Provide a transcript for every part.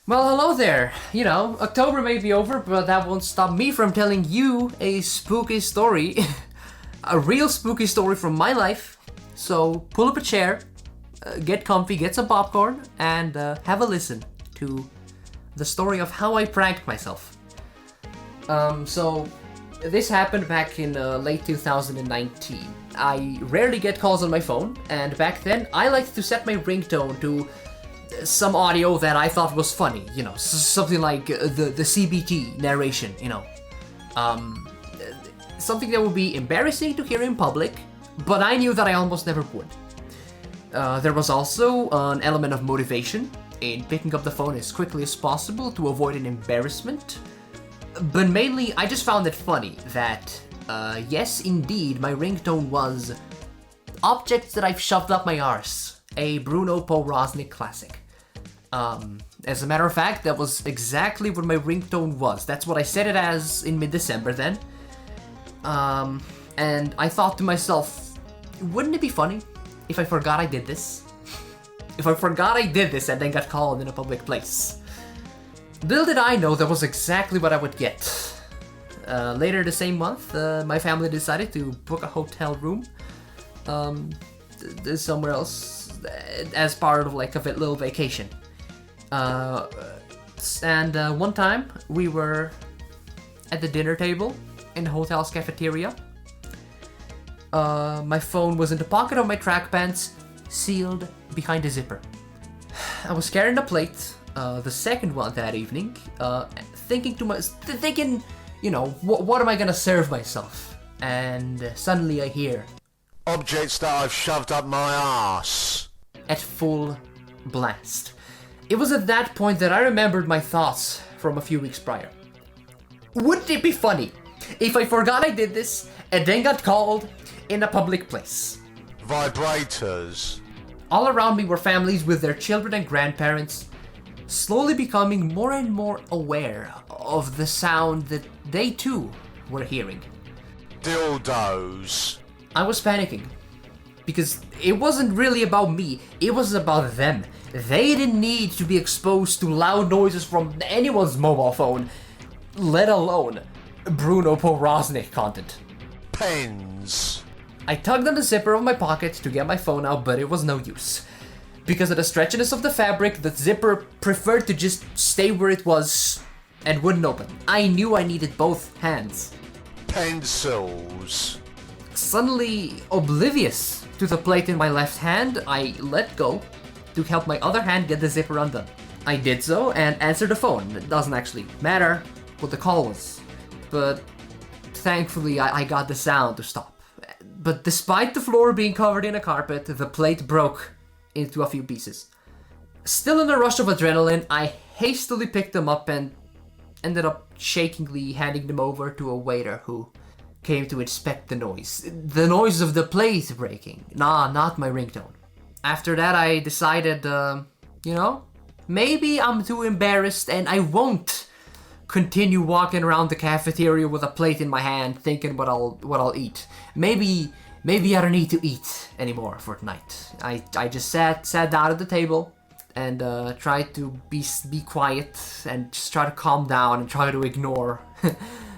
Well, hello there. You know, October may be over, but that won't stop me from telling you a spooky story. A real spooky story from my life. So pull up a chair, get comfy, get some popcorn, and have a listen to the story of how I pranked myself. So this happened back in late 2019. I rarely get calls on my phone, and back then I liked to set my ringtone to some audio that I thought was funny, you know, something like the CBT narration, you know. Something that would be embarrassing to hear in public, but I knew that I almost never would. There was also an element of motivation in picking up the phone as quickly as possible to avoid an embarrassment. But mainly, I just found it funny that, yes, indeed, my ringtone was Objects That I've Shoved Up My Arse, a Bruno Porosnik classic. As a matter of fact, that was exactly what my ringtone was. That's what I set it as in mid-December then. And I thought to myself, wouldn't it be funny if I forgot I did this? If I forgot I did this and then got called in a public place. Little did I know that was exactly what I would get. Later the same month, my family decided to book a hotel room somewhere else as part of like a little vacation. And one time we were at the dinner table in the hotel's cafeteria. My phone was in the pocket of my track pants, sealed behind a zipper. I was carrying a plate, the second one that evening, thinking, you know, what am I gonna serve myself? And suddenly I hear, Objects that I've shoved up my arse. At full blast. It was at that point that I remembered my thoughts from a few weeks prior. Wouldn't it be funny if I forgot I did this and then got called in a public place? VIBRATOrs. All around me were families with their children and grandparents, slowly becoming more and more aware of the sound that they too were hearing. Dildos. I was panicking, because it wasn't really about me, it was about them. They didn't need to be exposed to loud noises from anyone's mobile phone, let alone Bruno Porosnik content. Pens. I tugged on the zipper of my pocket to get my phone out, but it was no use. Because of the stretchiness of the fabric, the zipper preferred to just stay where it was and wouldn't open. I knew I needed both hands. Pencils. Suddenly oblivious to the plate in my left hand, I let go to help my other hand get the zipper undone. I did so and answered the phone. It doesn't actually matter what the call was, but thankfully I got the sound to stop. But despite the floor being covered in a carpet, the plate broke into a few pieces. Still in a rush of adrenaline, I hastily picked them up and ended up shakingly handing them over to a waiter who came to inspect the noise. The noise of the plate breaking. Nah, not my ringtone. After that, I decided, you know, maybe I'm too embarrassed and I won't continue walking around the cafeteria with a plate in my hand thinking what I'll eat. Maybe I don't need to eat anymore for tonight. I just sat down at the table and tried to be quiet and just try to calm down and try to ignore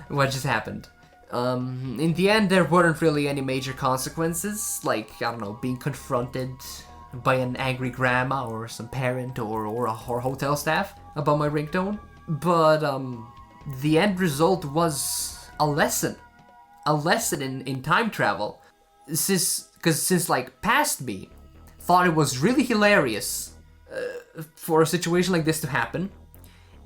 what just happened. In the end, there weren't really any major consequences, like, I don't know, being confronted by an angry grandma or some parent or hotel staff about my ringtone. But the end result was a lesson in time travel. Since like past me thought it was really hilarious for a situation like this to happen,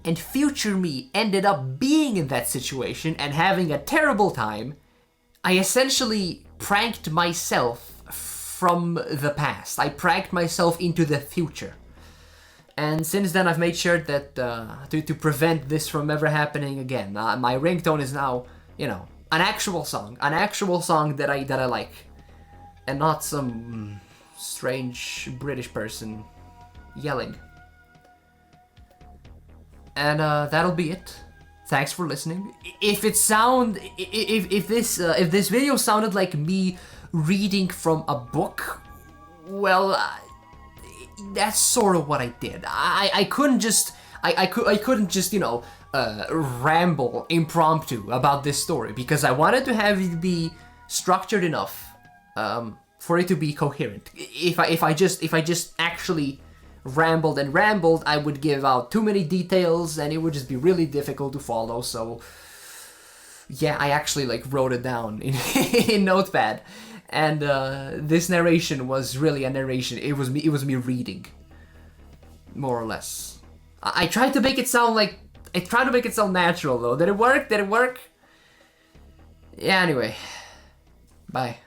and future me ended up being in that situation and having a terrible time, I essentially pranked myself from the past. I pranked myself into the future. And since then, I've made sure that to prevent this from ever happening again, my ringtone is now, you know, an actual song that I like, and not some strange British person yelling. And that'll be it. Thanks for listening. If this video sounded like me reading from a book, well, that's sort of what I did. I couldn't just I couldn't just, you know, ramble impromptu about this story because I wanted to have it be structured enough for it to be coherent. If I just actually rambled and rambled, I would give out too many details and it would just be really difficult to follow. So yeah, I actually like wrote it down in Notepad, and this narration was really a narration. It was me reading, more or less. I tried to make it sound like natural though. Did it work? Yeah. Anyway, bye.